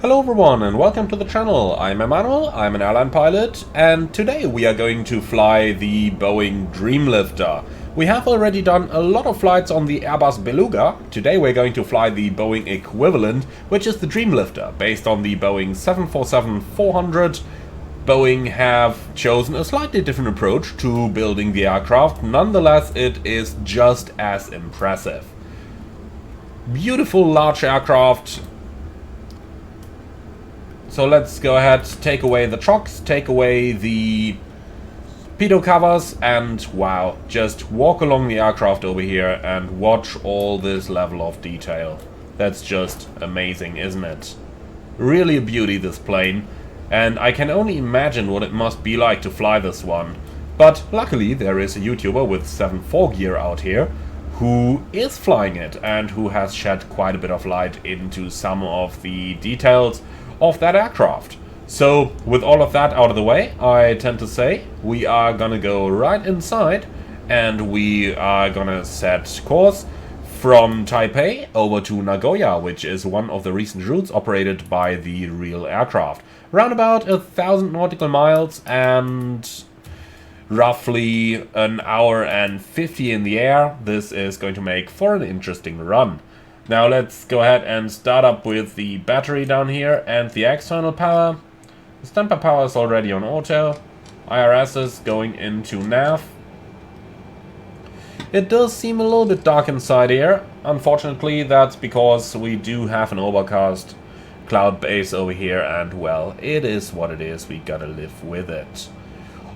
Hello everyone and welcome to the channel. I'm Emmanuel, I'm an airline pilot, and today we are going to fly the Boeing Dreamlifter. We have already done a lot of flights on the Airbus Beluga. Today we're going to fly the Boeing equivalent, which is the Dreamlifter, based on the Boeing 747-400. Boeing have chosen a slightly different approach to building the aircraft. Nonetheless, it is just as impressive. Beautiful large aircraft. So let's go ahead, take away the chocks, take away the pitot covers, and wow, just walk along the aircraft over here and watch all this level of detail. That's just amazing, isn't it? Really a beauty, this plane, and I can only imagine what it must be like to fly this one. But luckily there is a YouTuber with 7.4 gear out here who is flying it and who has shed quite a bit of light into some of the details of that aircraft. So with all of that out of the way, I tend to say we are gonna go right inside and we are gonna set course from Taipei over to Nagoya, which is one of the recent routes operated by the real aircraft. Around about 1,000 nautical miles and roughly an hour and 50 in the air. This is going to make for an interesting run. Now let's go ahead and start up with the battery down here and the external power. The standby power is already on auto. IRS is going into nav. It does seem a little bit dark inside here. Unfortunately, that's because we do have an overcast cloud base over here, and well, it is what it is. We gotta live with it.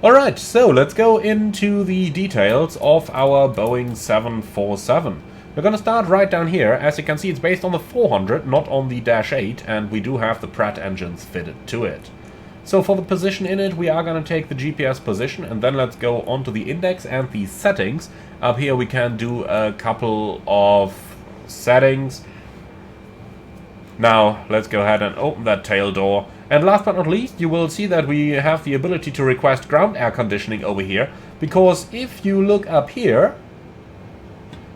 Alright, so let's go into the details of our Boeing 747. We're going to start right down here. As you can see, it's based on the 400, not on the Dash 8, and we do have the Pratt engines fitted to it. So for the position in it, we are going to take the GPS position, and then let's go onto the index and the settings. Up here we can do a couple of settings. Now let's go ahead and open that tail door. And last but not least, you will see that we have the ability to request ground air conditioning over here, because if you look up here,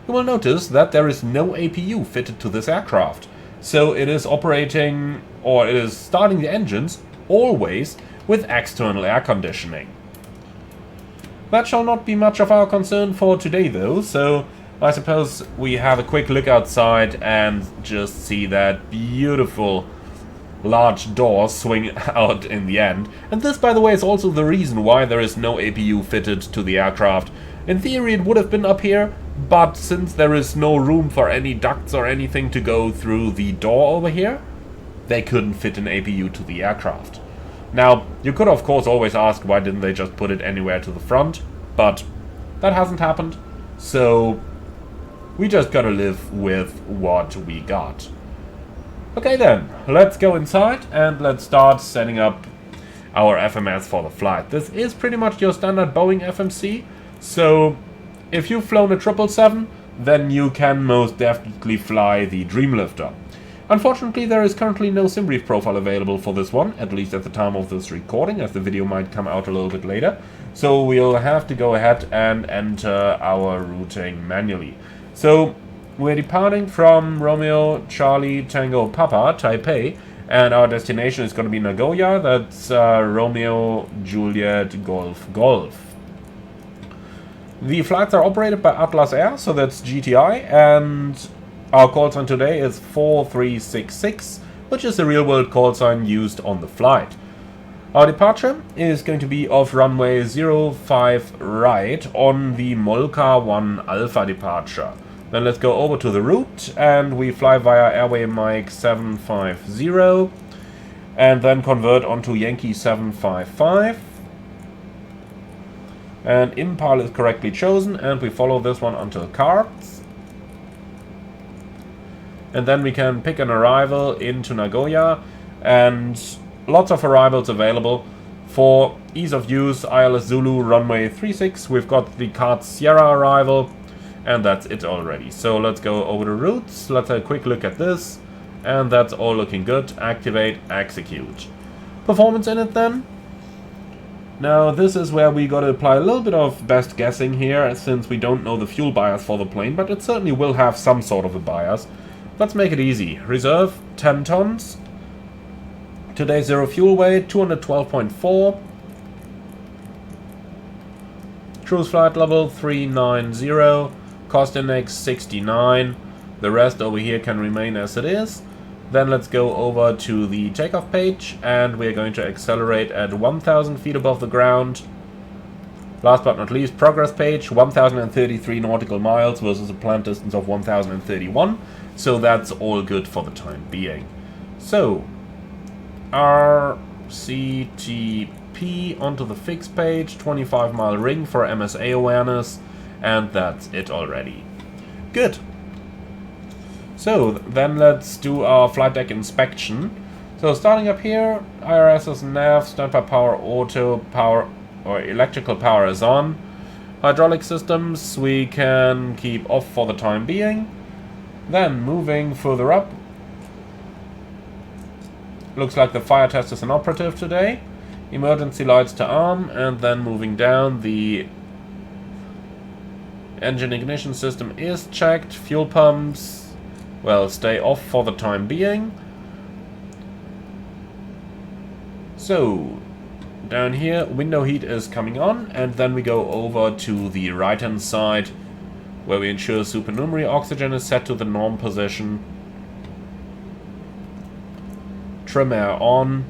you will notice that there is no APU fitted to this aircraft. So it is operating, or it is starting the engines always with external air conditioning. That shall not be much of our concern for today though, so I suppose we have a quick look outside and just see that beautiful large door swing out in the end. And this, by the way, is also the reason why there is no APU fitted to the aircraft. In theory it would have been up here, but since there is no room for any ducts or anything to go through the door over here, they couldn't fit an APU to the aircraft. Now, you could of course always ask why didn't they just put it anywhere to the front, but that hasn't happened, so we just gotta live with what we got. Okay then, let's go inside and let's start setting up our FMS for the flight. This is pretty much your standard Boeing FMC, so if you've flown a 777, then you can most definitely fly the Dreamlifter. Unfortunately, there is currently no sim brief profile available for this one, at least at the time of this recording, as the video might come out a little bit later. So we'll have to go ahead and enter our routing manually. So we're departing from Romeo Charlie Tango Papa, Taipei, and our destination is going to be Nagoya. That's Romeo Juliet Golf Golf. The flights are operated by Atlas Air, so that's GTI, and our call sign today is 4366, which is the real-world call sign used on the flight. Our departure is going to be off runway 05 right on the Molka 1 Alpha departure. Then let's go over to the route, and we fly via Airway Mike 750, and then convert onto Yankee 755. And impal is correctly chosen, and we follow this one until cards. And then we can pick an arrival into Nagoya, and lots of arrivals available. For ease of use, ILS Zulu runway 36, we've got the card Sierra arrival, and that's it already. So let's go over the routes, let's have a quick look at this, and that's all looking good. Activate, execute. Performance in it then. Now this is where we gotta apply a little bit of best guessing here, since we don't know the fuel bias for the plane, but it certainly will have some sort of a bias. Let's make it easy. Reserve 10 tons, Today's zero fuel weight, 212.4. Cruise flight level 390. Cost index 69. The rest over here can remain as it is. Then let's go over to the takeoff page, and we're going to accelerate at 1,000 feet above the ground. Last but not least, progress page, 1,033 nautical miles versus a planned distance of 1,031. So that's all good for the time being. So, RCTP onto the fix page, 25-mile ring for MSA awareness, and that's it already. Good. So, then let's do our flight deck inspection. So, starting up here, IRS's nav, standby power, auto power, or electrical power is on. Hydraulic systems we can keep off for the time being. Then, moving further up, looks like the fire test is inoperative today. Emergency lights to arm, and then moving down, the engine ignition system is checked. Fuel pumps, well, stay off for the time being. So, down here, window heat is coming on, and then we go over to the right-hand side, where we ensure supernumerary oxygen is set to the norm position. Trim air on.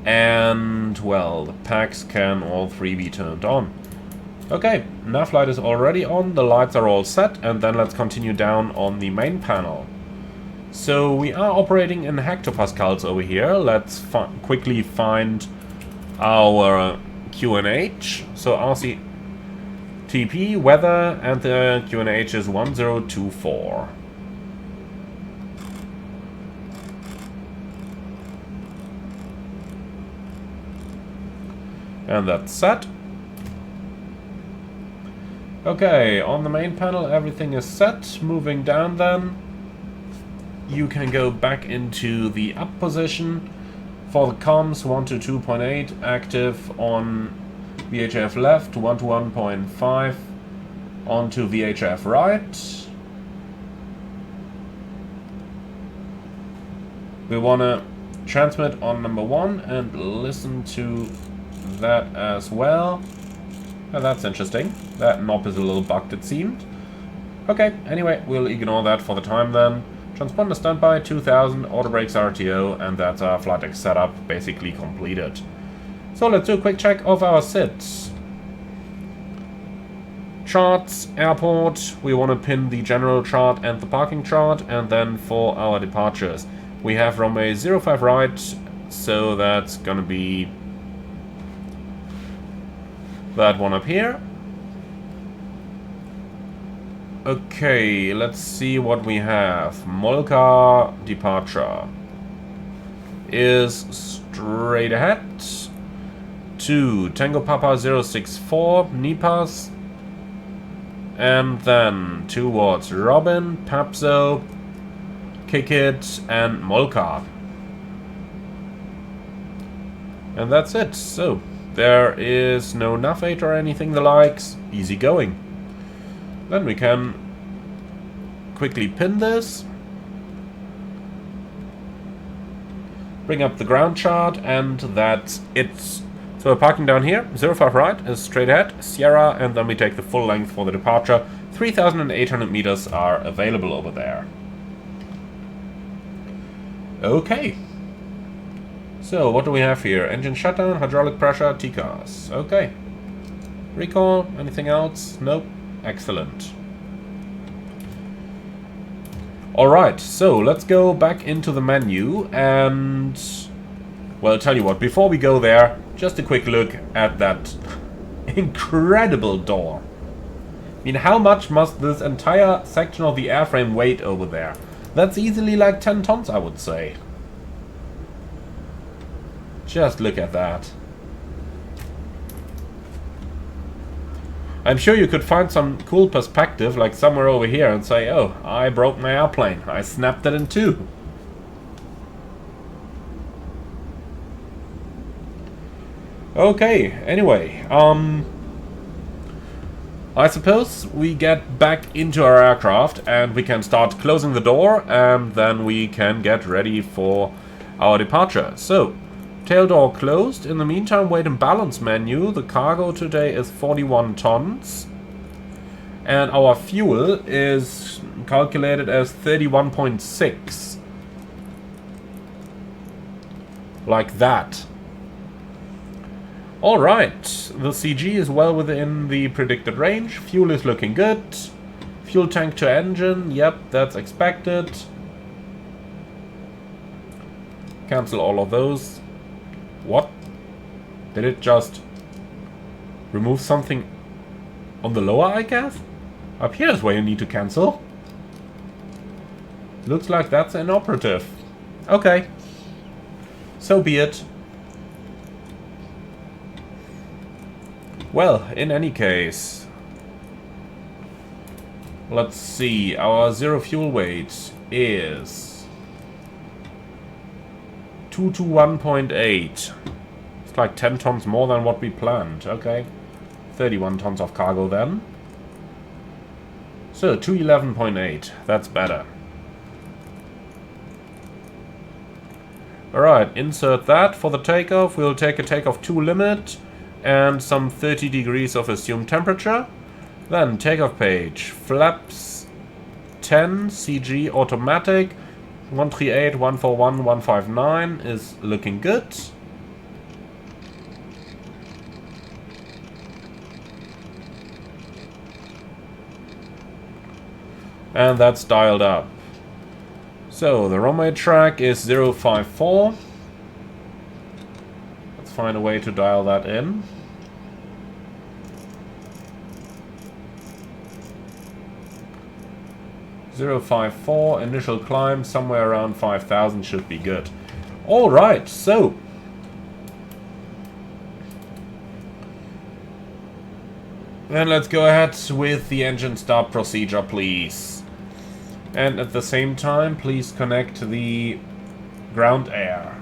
And, well, the packs can all three be turned on. Okay, nav light is already on, the lights are all set, and then let's continue down on the main panel. So we are operating in hectopascals over here. Let's quickly find our QNH. So RCTP, weather, and the QNH is 1024. And that's set. Okay, on the main panel everything is set. Moving down then, you can go back into the up position. For the comms, 122.8 active on VHF left, 121.5 onto VHF right. We want to transmit on number 1 and listen to that as well. Oh, that's interesting. That knob is a little bugged, it seemed. Okay, anyway, we'll ignore that for the time then. Transponder standby, 2000, auto brakes RTO, and that's our flight deck setup basically completed. So let's do a quick check of our SIDs. Charts, airport, we want to pin the general chart and the parking chart, and then for our departures. We have runway 05 right, so that's gonna be that one up here. Okay, let's see what we have. Molka departure is straight ahead to Tango Papa 064 Nipas, and then towards Robin, Papso, Kikit, and Molka. And that's it. So there is no navigate or anything the likes. Easy going. Then we can quickly pin this. Bring up the ground chart, and that's it. So we're parking down here. 05 right is straight ahead, Sierra, and then we take the full length for the departure. 3,800 meters are available over there. Okay. So, what do we have here? Engine shutdown, hydraulic pressure, TCAS. Okay. Recall, anything else? Nope. Excellent. Alright, so let's go back into the menu and... well, tell you what, before we go there, just a quick look at that incredible door. I mean, how much must this entire section of the airframe weight over there? That's easily like 10 tons, I would say. Just look at that. I'm sure you could find some cool perspective, like somewhere over here, and say, oh, I broke my airplane. I snapped it in two. Okay, anyway, I suppose we get back into our aircraft and we can start closing the door, and then we can get ready for our departure. So, tail door closed. In the meantime, weight and balance menu. The cargo today is 41 tons. And our fuel is calculated as 31.6. Like that. Alright, the CG is well within the predicted range. Fuel is looking good. Fuel tank to engine, yep, that's expected. Cancel all of those. What? Did it just remove something on the lower, I guess? Up here is where you need to cancel. Looks like that's inoperative. Okay. So be it. Well, in any case, let's see. Our zero fuel weight is 221.8. It's like 10 tons more than what we planned. Okay. 31 tons of cargo then. So, 211.8. That's better. Alright, insert that for the takeoff. We'll take a takeoff 2 limit and some 30 degrees of assumed temperature. Then takeoff page. Flaps 10, CG automatic. 138, 141, 159 is looking good. And that's dialed up. So, the runway track is 054. Let's find a way to dial that in. .054, initial climb, somewhere around 5,000 should be good. Alright, so. Then let's go ahead with the engine start procedure, please. And at the same time, please connect the ground air.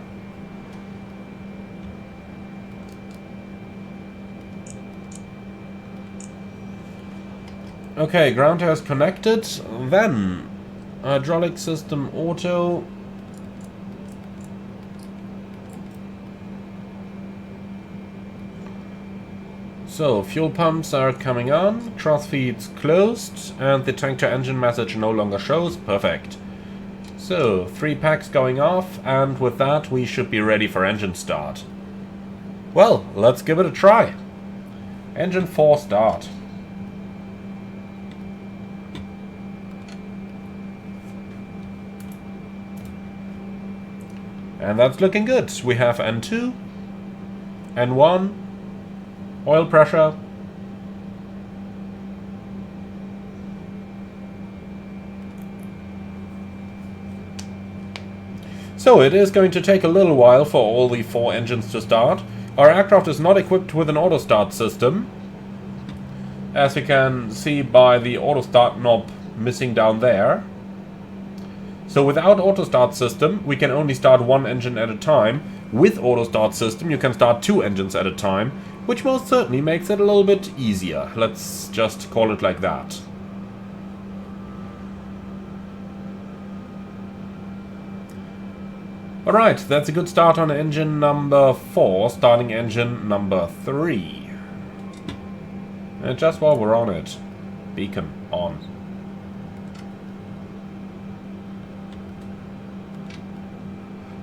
Okay, ground air is connected. Then, hydraulic system auto. So, fuel pumps are coming on, cross feeds closed, and the tank to engine message no longer shows. Perfect. So, 3 packs going off, and with that we should be ready for engine start. Well, let's give it a try. Engine 4 start. And that's looking good. We have N2, N1, oil pressure. So it is going to take a little while for all the 4 engines to start. Our aircraft is not equipped with an auto start system, as you can see by the auto start knob missing down there. So without auto start system, we can only start 1 engine at a time. With auto start system, you can start 2 engines at a time, which most certainly makes it a little bit easier. Let's just call it like that. Alright, that's a good start on engine number 4, starting engine number 3. And just while we're on it, beacon on.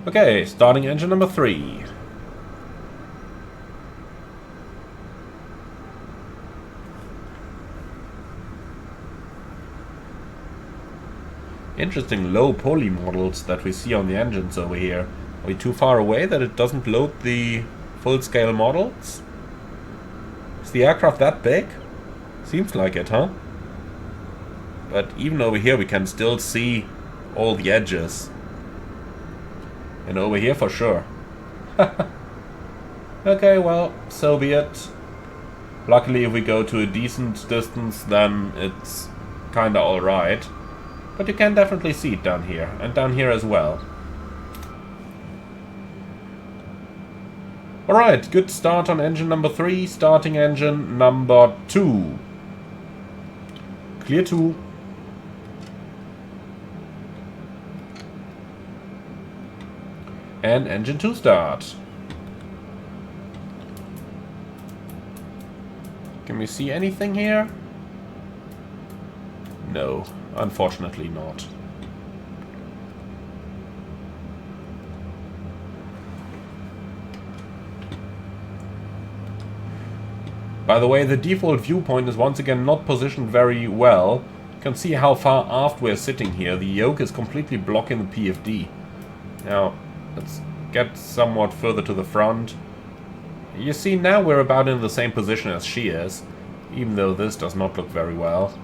Okay, starting engine number 3. Interesting low poly models that we see on the engines over here. Are we too far away that it doesn't load the full-scale models? Is the aircraft that big? Seems like it, huh? But even over here we can still see all the edges. And over here for sure. Okay, well, so be it. Luckily if we go to a decent distance then it's kinda alright. But you can definitely see it down here, and down here as well. Alright, good start on engine number 3, starting engine number 2. Clear 2. And engine 2 start. Can we see anything here? No, unfortunately not. By the way, the default viewpoint is once again not positioned very well. You can see how far aft we're sitting here. The yoke is completely blocking the PFD. Now, let's get somewhat further to the front. You see, now we're about in the same position as she is, even though this does not look very well.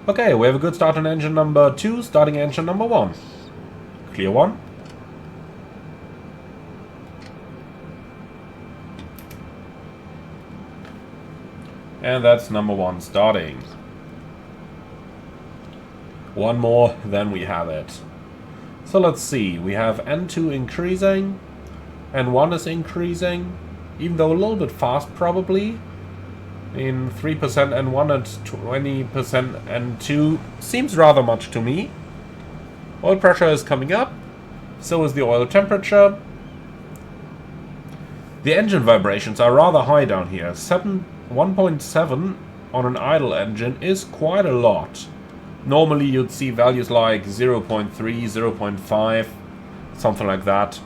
Okay, we have a good start on engine number 2, starting engine number 1. Clear 1. And that's number 1 starting. One more, then we have it. So let's see, we have N2 increasing, N1 is increasing, even though a little bit fast probably. In 3% N1 and 20% N2 seems rather much to me. Oil pressure is coming up, so is the oil temperature. The engine vibrations are rather high down here. 1.7 on an idle engine is quite a lot. Normally you'd see values like 0.3, 0.5, something like that.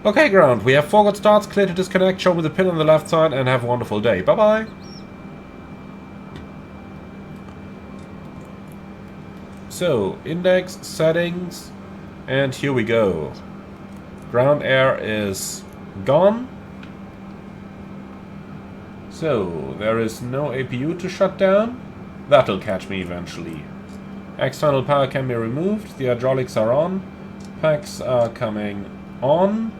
Okay, ground, we have 4 good starts, clear to disconnect, show me the pin on the left side, and have a wonderful day. Bye-bye. So, index, settings, and here we go. Ground air is gone. So, there is no APU to shut down. That'll catch me eventually. External power can be removed, the hydraulics are on, packs are coming on.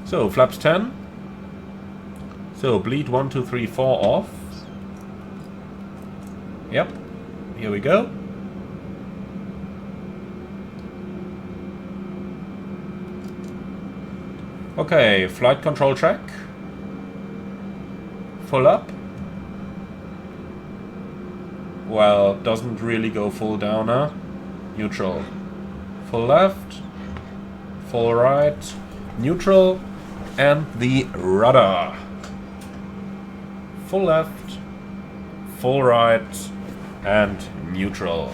So, flaps 10. So, bleed 1, 2, 3, 4 off. Yep. Here we go. Okay, flight control check. Full up. Well, doesn't really go full down, huh? Neutral. Full left. Full right. Neutral. And the rudder. Full left, full right, and neutral.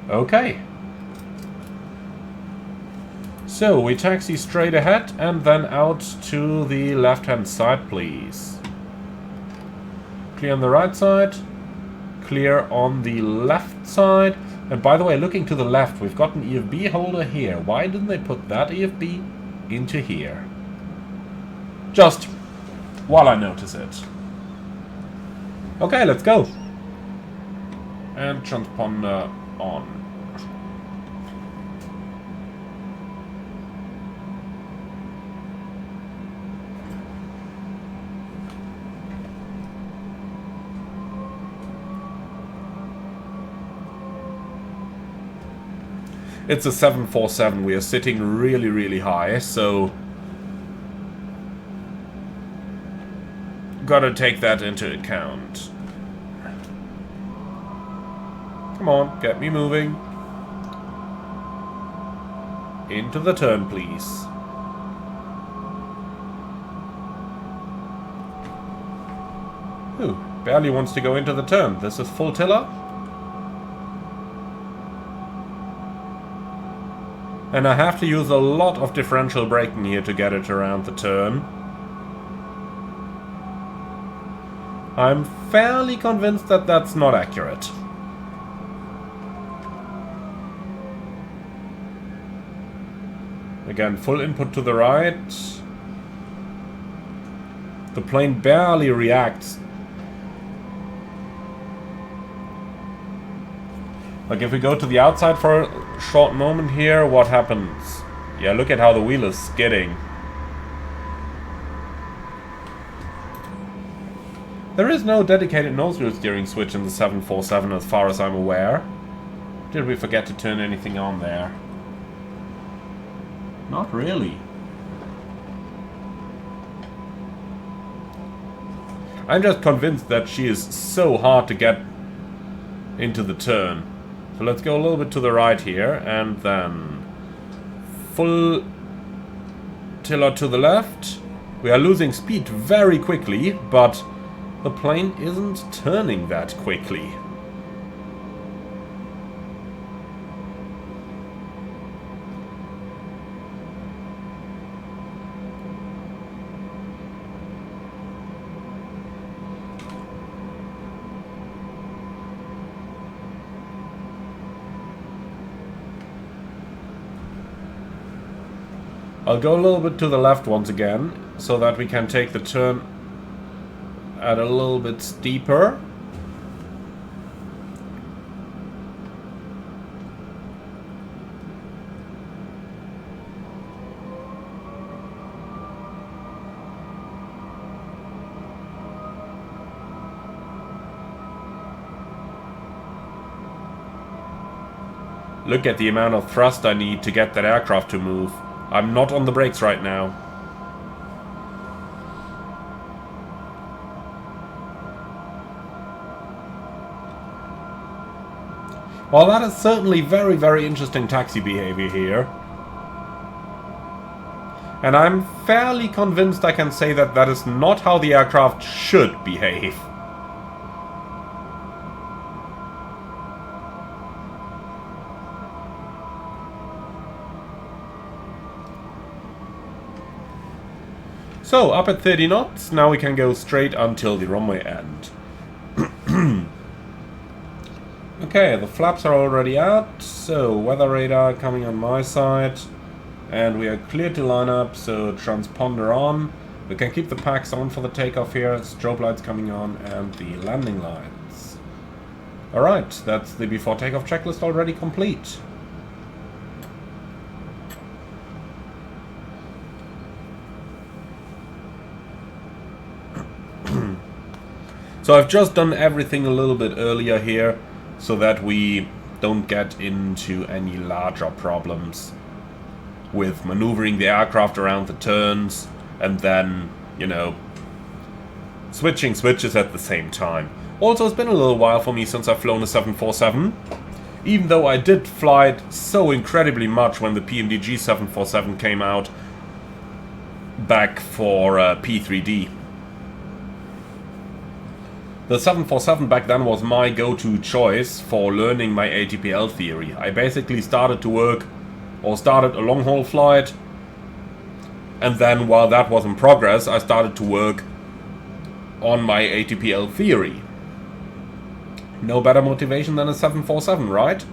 Okay. So we taxi straight ahead and then out to the left-hand side, please. Clear on the right side. Clear on the left side. And by the way, looking to the left, we've got an EFB holder here. Why didn't they put that EFB into here? Just while I notice it. Okay, let's go. And transponder on. It's a 747, we are sitting really, really high, so gotta take that into account. Come on, get me moving. Into the turn, please. Ooh, barely wants to go into the turn. This is full tiller. And I have to use a lot of differential braking here to get it around the turn. I'm fairly convinced that that's not accurate. Again, full input to the right. The plane barely reacts. Like if we go to the outside for a short moment here, what happens? Yeah, look at how the wheel is skidding. There is no dedicated nose-wheel steering switch in the 747 as far as I'm aware. Did we forget to turn anything on there? Not really. I'm just convinced that she is so hard to get into the turn. So let's go a little bit to the right here, and then full tiller to the left. We are losing speed very quickly, but the plane isn't turning that quickly. I'll go a little bit to the left once again, so that we can take the turn at a little bit steeper. Look at the amount of thrust I need to get that aircraft to move. I'm not on the brakes right now. Well, that is certainly very, very interesting taxi behavior here. And I'm fairly convinced I can say that that is not how the aircraft should behave. So, up at 30 knots, now we can go straight until the runway end. Okay, the flaps are already out, so weather radar coming on my side. And we are clear to line up, so transponder on. We can keep the packs on for the takeoff here, strobe lights coming on, and the landing lights. Alright, that's the before takeoff checklist already complete. So I've just done everything a little bit earlier here, so that we don't get into any larger problems with maneuvering the aircraft around the turns and then, you know, switching switches at the same time. Also, it's been a little while for me since I've flown a 747, even though I did fly it so incredibly much when the PMDG 747 came out back for P3D. The 747 back then was my go-to choice for learning my ATPL theory. I basically started to work, or started a long-haul flight, and then while that was in progress, I started to work on my ATPL theory. No better motivation than a 747, right?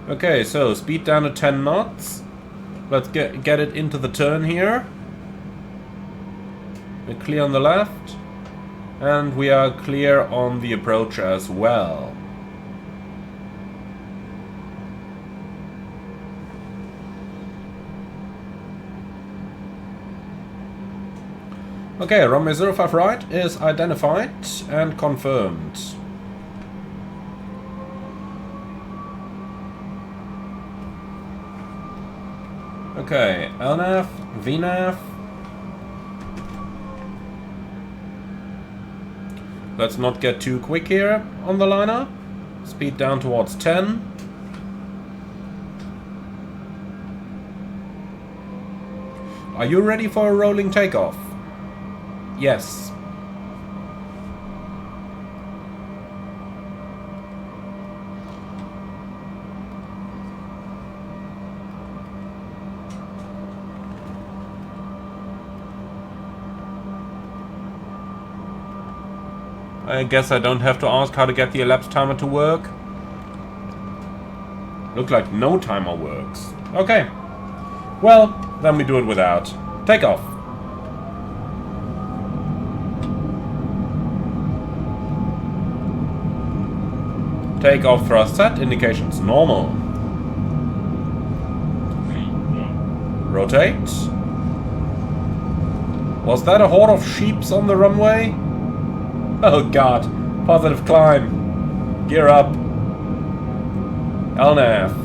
Okay, so speed down to 10 knots. Let's get it into the turn here. We're clear on the left, and we are clear on the approach as well. Okay, runway 05 right is identified and confirmed. Okay, LNAV, VNAV. Let's not get too quick here on the liner. Speed down towards 10. Are you ready for a rolling takeoff? Yes. I guess I don't have to ask how to get the elapsed timer to work. Look like no timer works. Okay. Well, then we do it without. Take off. Takeoff thrust set, indications normal. Rotate. Was that a horde of sheeps on the runway? Oh god. Positive climb. Gear up. LNAV.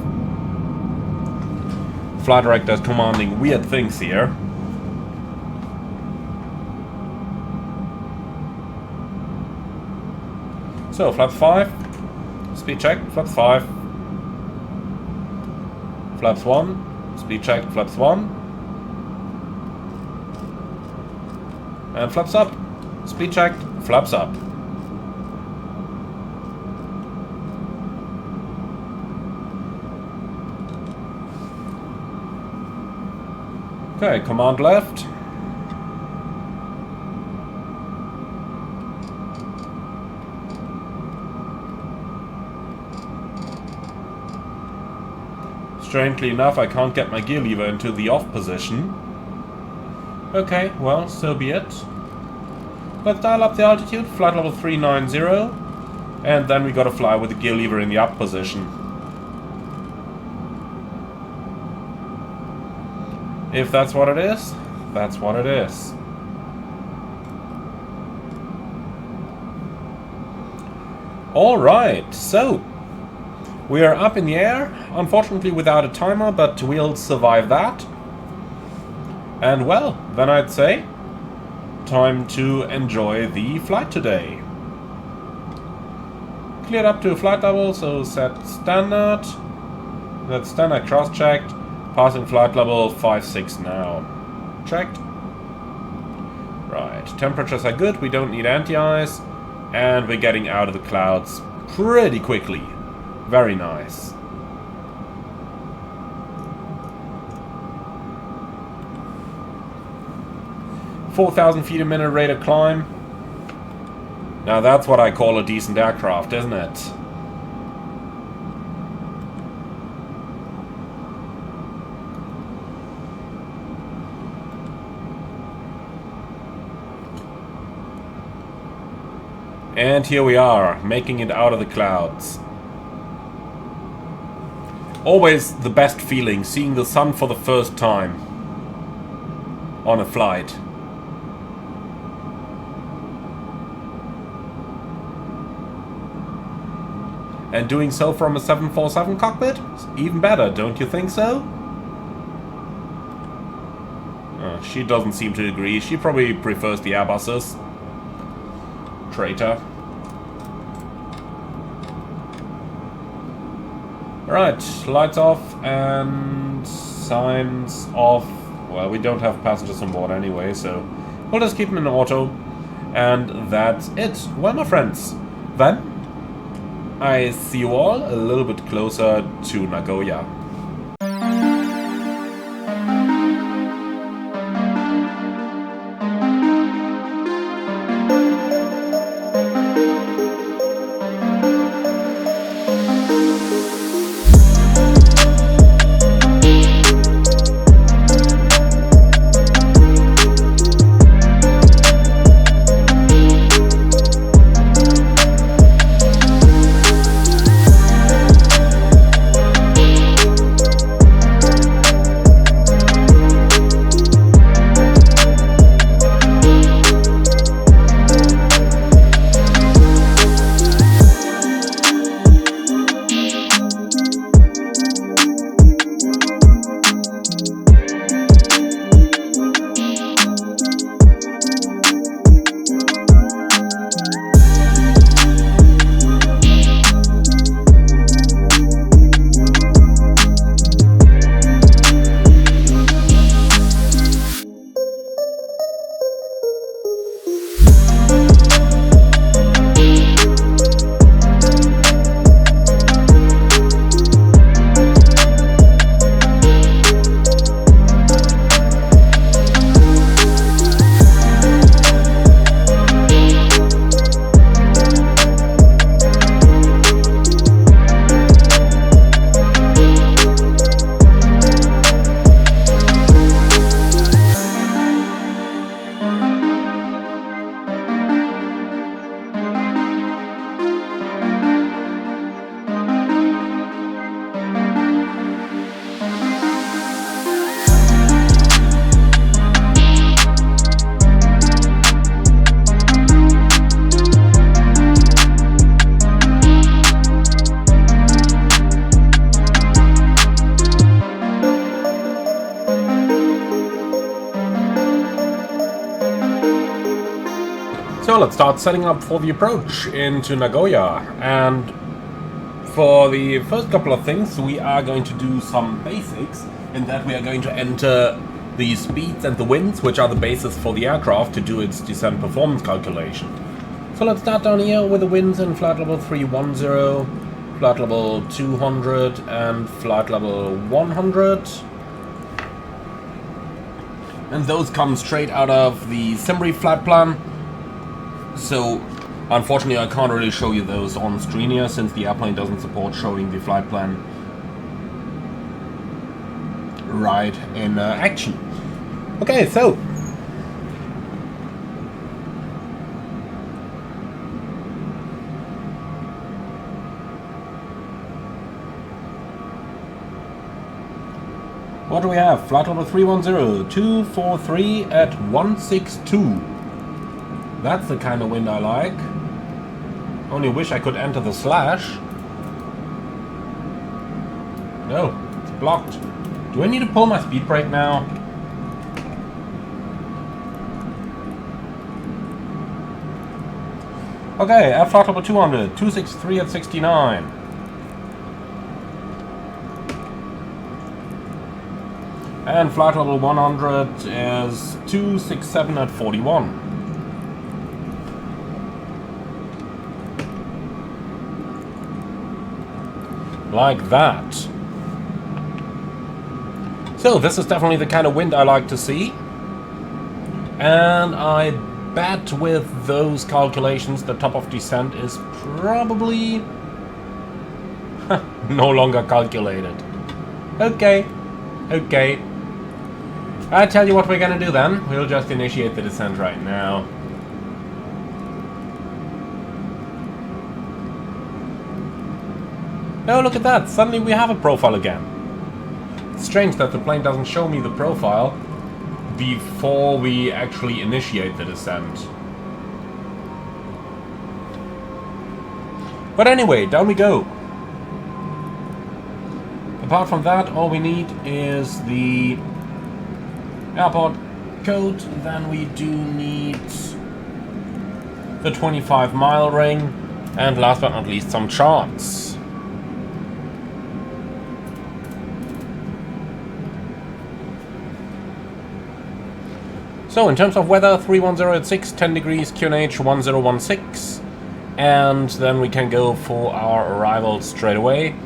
Flight director is commanding weird things here. So, flaps 5. Speed check, flaps 5. Flaps 1. Speed check, flaps 1. And flaps up. Speed check, flaps up. Okay, command left. Strangely enough, I can't get my gear lever into the off position. Okay, well, so be it. Let's dial up the altitude, flight level 390, and then we gotta fly with the gear lever in the up position. If that's what it is, that's what it is. Alright, so we are up in the air, unfortunately without a timer, but we'll survive that. And well, then I'd say, time to enjoy the flight today. Cleared up to a flight level, so set standard. That's standard cross-checked. Passing flight level 5-6 now. Checked. Right, temperatures are good, we don't need anti-ice. And we're getting out of the clouds pretty quickly. Very nice. "4,000 feet a minute rate of climb." Now that's what I call a decent aircraft, isn't it? And here we are, making it out of the clouds. Always the best feeling, seeing the sun for the first time on a flight. And doing so from a 747 cockpit? Even better, don't you think so? She doesn't seem to agree. She probably prefers the Airbuses. Traitor. Right, lights off and signs off. Well, we don't have passengers on board anyway, so we'll just keep them in auto. And that's it. Well, my friends, then I see you all a little bit closer to Nagoya. So let's start setting up for the approach into Nagoya, and for the first couple of things we are going to do some basics, in that we are going to enter the speeds and the winds, which are the basis for the aircraft to do its descent performance calculation. So let's start down here with the winds in flight level 310, flight level 200 and flight level 100. And those come straight out of the Simri flight plan. So unfortunately I can't really show you those on screen here, since the airplane doesn't support showing the flight plan right in action. Okay, so what do we have? Flight level 310, 243 at 162. That's the kind of wind I like. Only wish I could enter the slash. No, it's blocked. Do I need to pull my speed brake now? Okay, at flight level 200, 263 at 69. And flight level 100 is 267 at 41. Like that. So this is definitely the kind of wind I like to see. And I bet with those calculations the top of descent is probably no longer calculated. Okay. Okay. I tell you what we're gonna do then. We'll just initiate the descent right now. Oh, look at that! Suddenly we have a profile again. It's strange that the plane doesn't show me the profile before we actually initiate the descent. But anyway, down we go. Apart from that, all we need is the airport code. Then we do need the 25-mile ring, and last but not least, some charts. So in terms of weather, 310 at 6, 10 degrees, QNH 1016, and then we can go for our arrival straight away.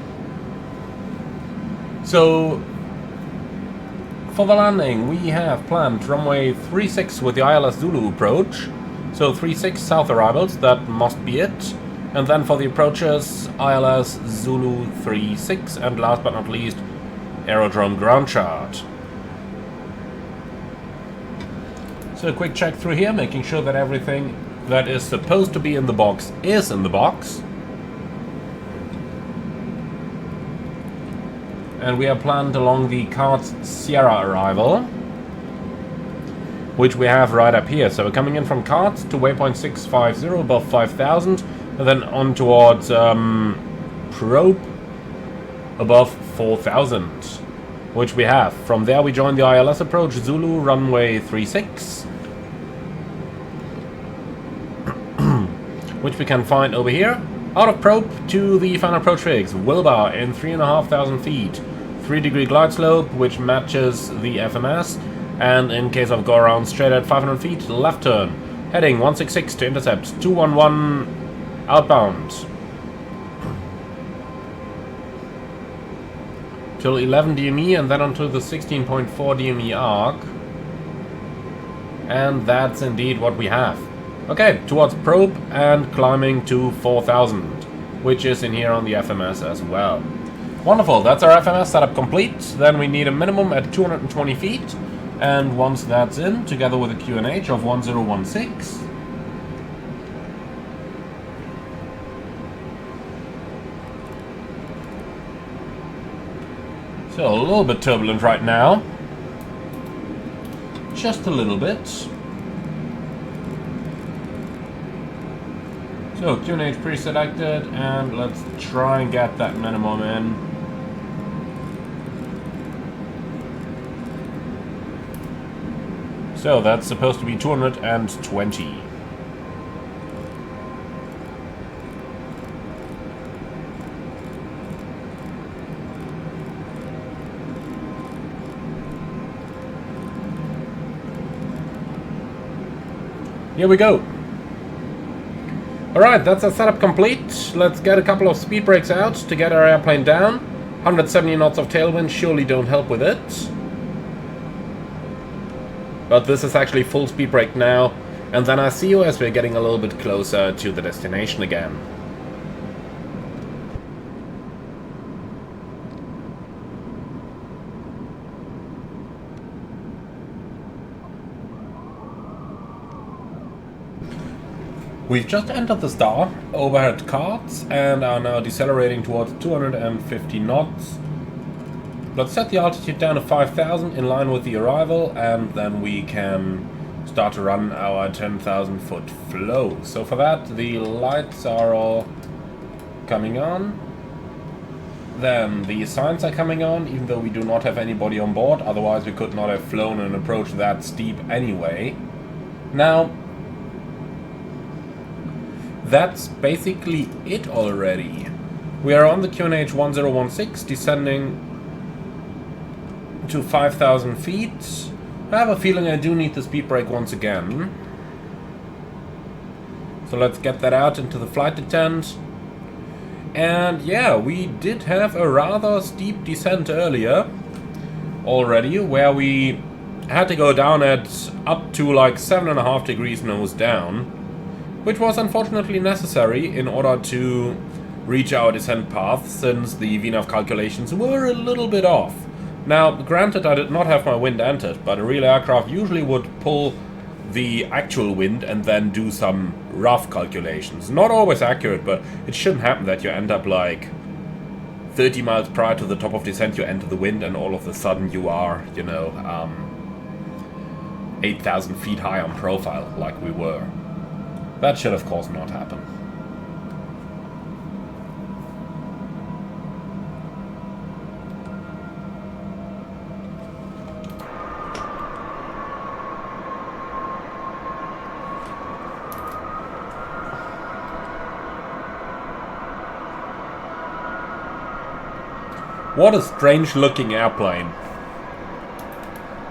So for the landing, we have planned runway 36 with the ILS Zulu approach. So 36 south arrivals, that must be it. And then for the approaches, ILS Zulu 36, and last but not least, aerodrome ground chart. So a quick check through here, making sure that everything that is supposed to be in the box is in the box. And we are planned along the CARTS Sierra arrival, which we have right up here. So we're coming in from CARTS to waypoint 650 above 5,000, and then on towards Probe above 4,000, which we have. From there we join the ILS approach Zulu runway 36, which we can find over here. Out of Probe to the final approach figs, Wilbur in 3,500 feet, 3-degree glide slope, which matches the FMS, and in case of go around straight at 500 feet, left turn, heading 166 to intercept 211 outbound. Till 11 DME and then onto the 16.4 DME arc. And that's indeed what we have. Okay, towards Probe and climbing to 4,000, which is in here on the FMS as well. Wonderful, that's our FMS setup complete. Then we need a minimum at 220 feet. And once that's in, together with a QNH of 1016, so a little bit turbulent right now. Just a little bit. So QNH pre-selected, and let's try and get that minimum in. So that's supposed to be 220. Here we go. Alright, that's our setup complete. Let's get a couple of speed brakes out to get our airplane down. 170 knots of tailwind surely don't help with it. But this is actually full speed brake now. And then I see you as we're getting a little bit closer to the destination again. We've just entered the star, overhead carts, and are now decelerating towards 250 knots. Let's set the altitude down to 5,000 in line with the arrival, and then we can start to run our 10,000 foot flow. So for that, the lights are all coming on. Then the signs are coming on, even though we do not have anybody on board, otherwise we could not have flown an approach that steep anyway. Now, that's basically it already. We are on the QNH 1016, descending to 5,000 feet. I have a feeling I do need the speed brake once again. So let's get that out into the flight detent. And yeah, we did have a rather steep descent earlier already, where we had to go down at up to like 7.5 degrees nose down, which was unfortunately necessary in order to reach our descent path, since the VNAV calculations were a little bit off. Now, granted, I did not have my wind entered, but a real aircraft usually would pull the actual wind and then do some rough calculations. Not always accurate, but it shouldn't happen that you end up like 30 miles prior to the top of descent, you enter the wind, and all of a sudden you are, you know, 8,000 feet high on profile, like we were. That should, of course, not happen. What a strange-looking airplane.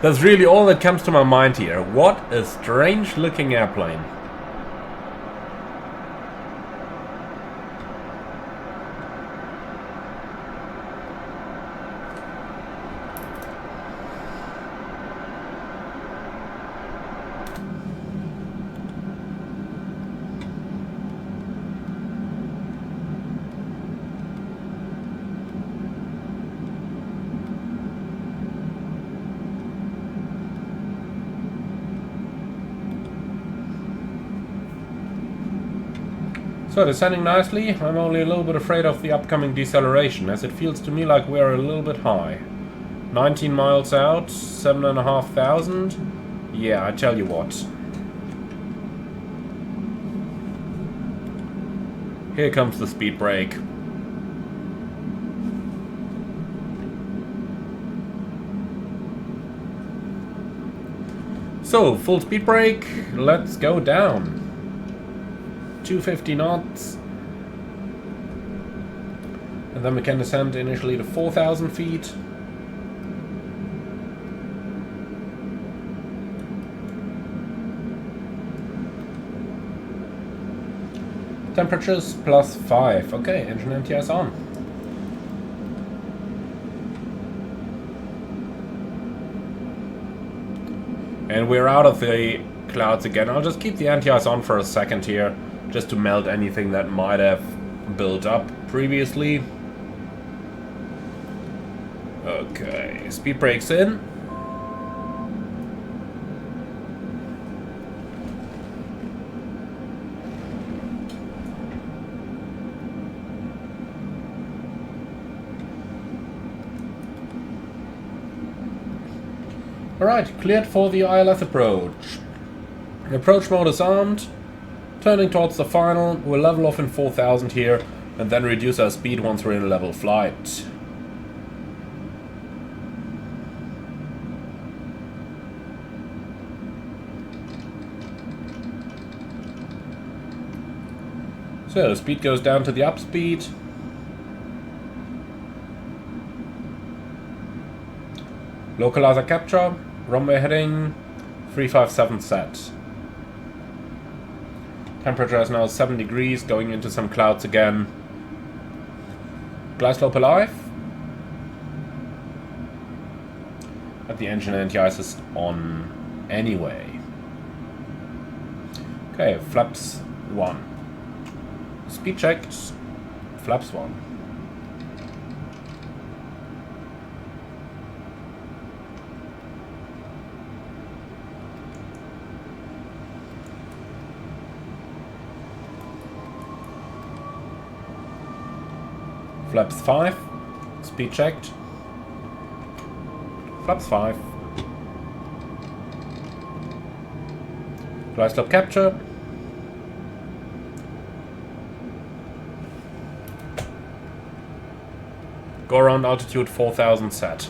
That's really all that comes to my mind here. What a strange-looking airplane. So, descending nicely. I'm only a little bit afraid of the upcoming deceleration, as it feels to me like we're a little bit high. 19 miles out, 7,500. Yeah, I tell you what. Here comes the speed brake. So, full speed brake, let's go down. 250 knots. And then we can descend initially to 4,000 feet. Temperatures +5. Okay, engine NTS on. And we're out of the clouds again. I'll just keep the NTS on for a second here, just to melt anything that might have built up previously. Okay, speed brakes in. Alright, cleared for the ILS approach. Approach mode is armed. Turning towards the final, we'll level off in 4,000 here, and then reduce our speed once we're in a level flight. So, speed goes down to the up speed. Localizer capture, runway heading 357 set. Temperature is now 7 degrees, going into some clouds again. Glide slope alive. But the engine anti-ice is on anyway. Okay, flaps 1. Speed checked. Flaps 1. Flaps 5. Speed checked. Flaps 5. Glide slope capture. Go around altitude 4000 set.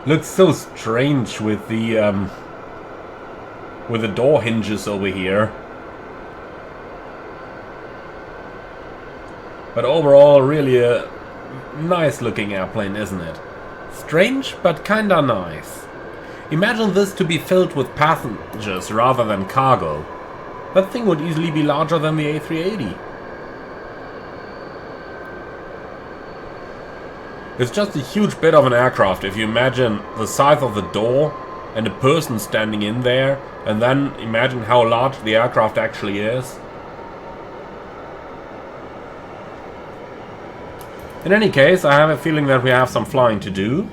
Looks so strange with the door hinges over here. But overall, really a nice looking airplane, isn't it? Strange, but kinda nice. Imagine this to be filled with passengers rather than cargo. That thing would easily be larger than the A380. It's just a huge bit of an aircraft if you imagine the size of the door and a person standing in there, and then imagine how large the aircraft actually is. In any case, I have a feeling that we have some flying to do.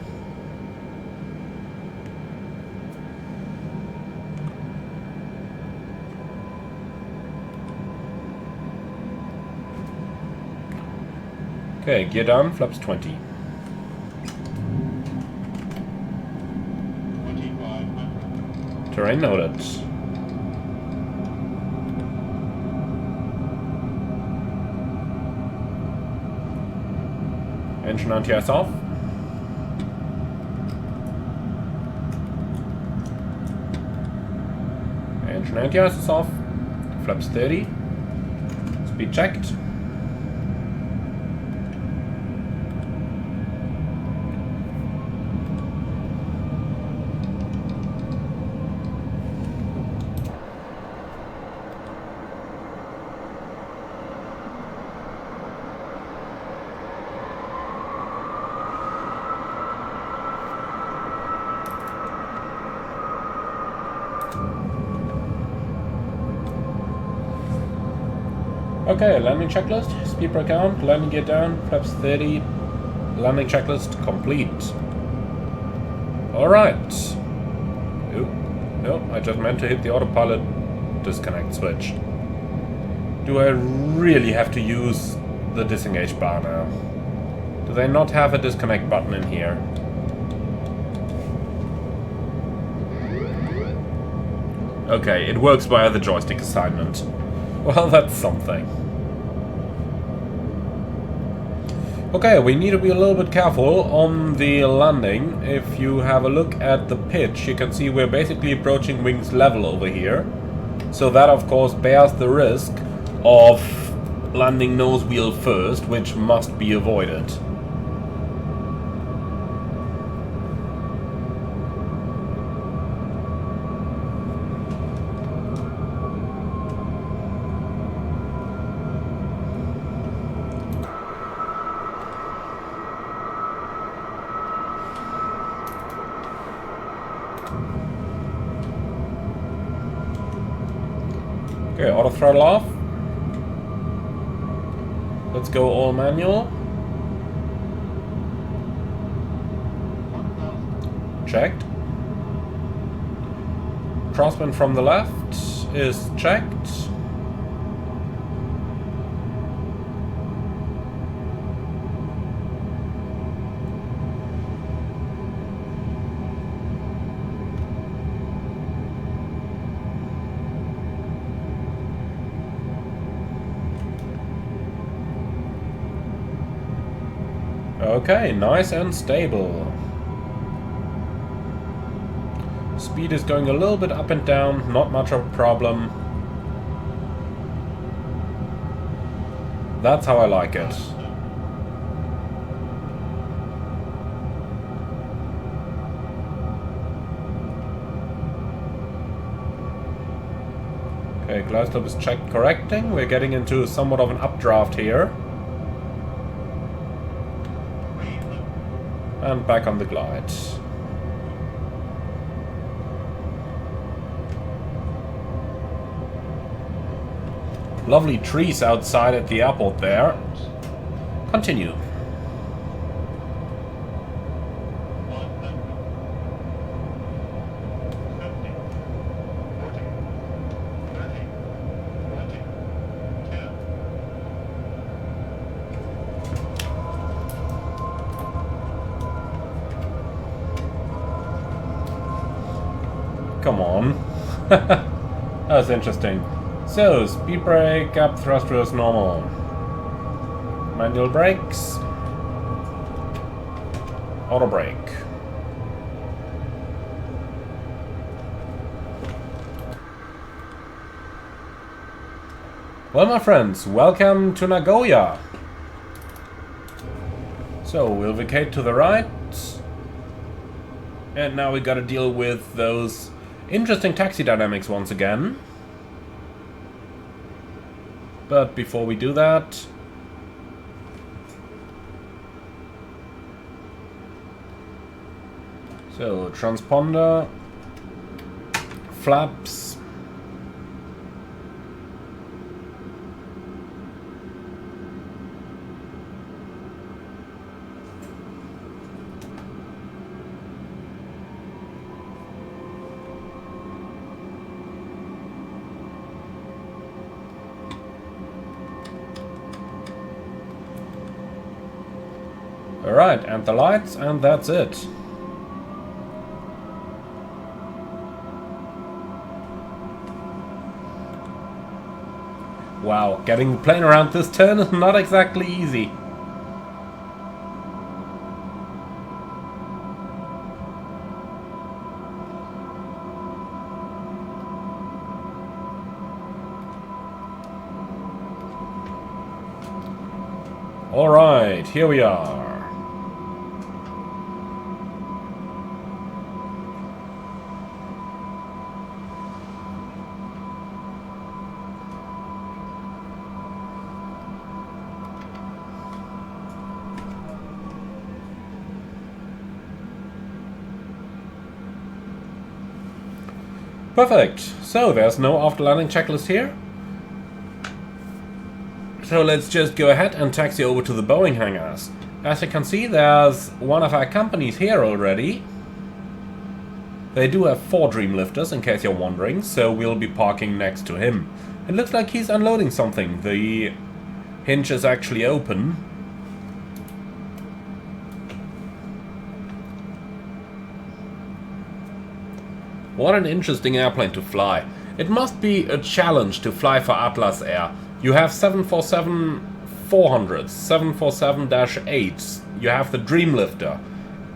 Okay, gear down, flaps 20. Terrain noted. Engine anti-ice off. Engine anti-ice is off. Flaps 30. Speed checked. Okay, landing checklist, speed brake on, landing gear down, flaps 30, landing checklist complete. Alright. Oh, no, I just meant to hit the autopilot disconnect switch. Do I really have to use the disengage bar now? Do they not have a disconnect button in here? Okay, it works via the joystick assignment. Well, that's something. Okay, we need to be a little bit careful on the landing. If you have a look at the pitch, you can see we're basically approaching wings level over here. So that, of course, bears the risk of landing nose wheel first, which must be avoided. Okay, auto throttle off. Let's go all manual. Checked. Crosswind from the left is checked. Okay, nice and stable. Speed is going a little bit up and down, not much of a problem. That's how I like it. Okay, glide slope is checked correcting. We're getting into somewhat of an updraft here. And back on the glide. Lovely trees outside at the airport there. Continue. Come on. That was interesting. So, speed brake, gap thruster is normal. Manual brakes. Auto brake. Well, my friends, welcome to Nagoya. So, we'll vacate to the right. And now we gotta deal with those interesting taxi dynamics once again. But before we do that, so transponder, flaps, alright, and the lights, and that's it. Wow, getting the plane around this turn is not exactly easy. Alright, here we are. Perfect. So there's no after landing checklist here. So let's just go ahead and taxi over to the Boeing hangars. As you can see, there's one of our companies here already. They do have 4 Dreamlifters, in case you're wondering, so we'll be parking next to him. It looks like he's unloading something. The hinge is actually open. What an interesting airplane to fly. It must be a challenge to fly for Atlas Air. You have 747-400s, 747-8s, you have the Dreamlifter.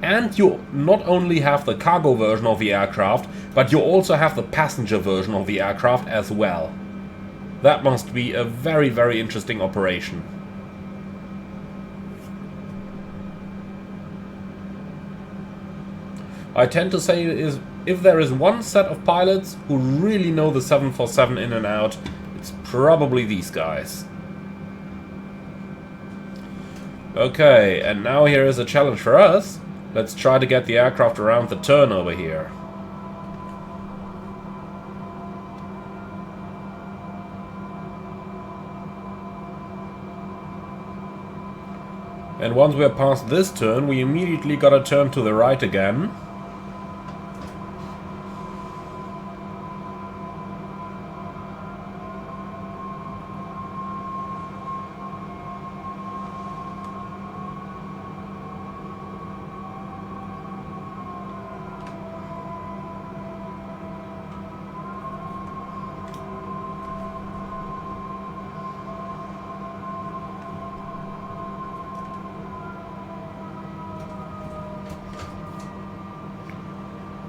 And you not only have the cargo version of the aircraft, but you also have the passenger version of the aircraft as well. That must be a very, very interesting operation. I tend to say if there is one set of pilots who really know the 747 in and out, it's probably these guys. Okay, and now here is a challenge for us. Let's try to get the aircraft around the turn over here. And once we're past this turn, we immediately gotta turn to the right again.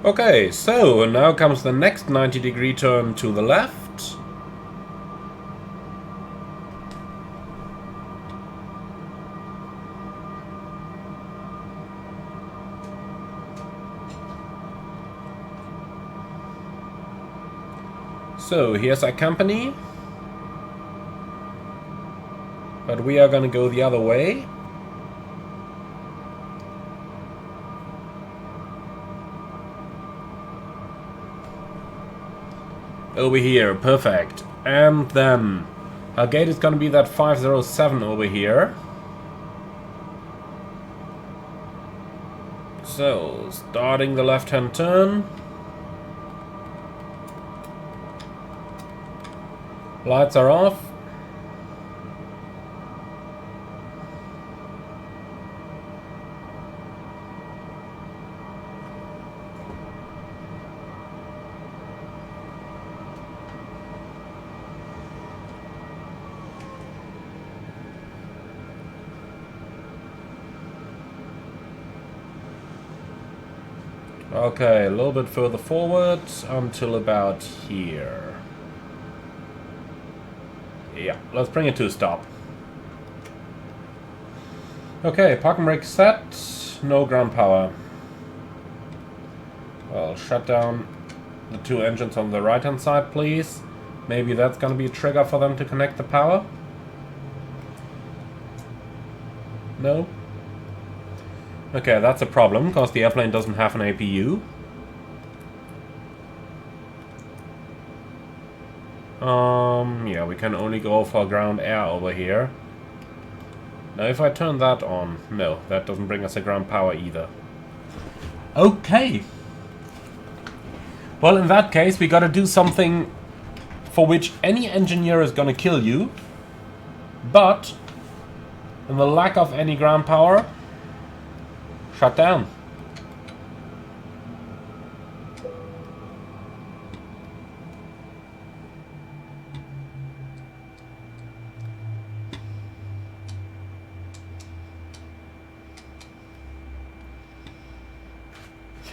Okay, so now comes the next 90-degree turn to the left. So, here's our company. But we are gonna go the other way. Over here, perfect. And then our gate is gonna be that 507 over here. So, starting the left-hand turn. Lights are off. Okay, a little bit further forward until about here. Yeah, let's bring it to a stop. Okay, parking brake set, no ground power. Well, shut down the two engines on the right hand side, please. Maybe that's gonna be a trigger for them to connect the power. No? Okay, that's a problem, because the airplane doesn't have an APU. Yeah, we can only go for ground air over here. Now, if I turn that on, no, that doesn't bring us a ground power either. Okay. Well, in that case, we gotta do something for which any engineer is gonna kill you. But, in the lack of any ground power, shut down.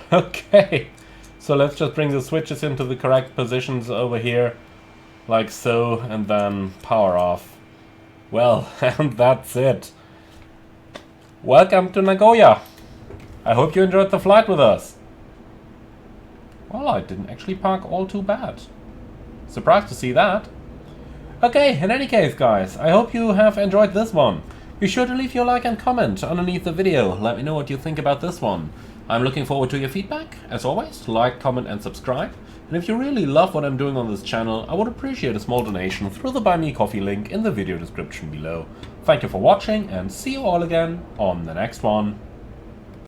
Okay, so let's just bring the switches into the correct positions over here, like so, and then power off. Well, and that's it. Welcome to Nagoya. I hope you enjoyed the flight with us. Well, I didn't actually park all too bad. Surprised to see that. Okay, in any case, guys, I hope you have enjoyed this one. Be sure to leave your like and comment underneath the video. Let me know what you think about this one. I'm looking forward to your feedback. As always, like, comment and subscribe. And if you really love what I'm doing on this channel, I would appreciate a small donation through the Buy Me Coffee link in the video description below. Thank you for watching and see you all again on the next one.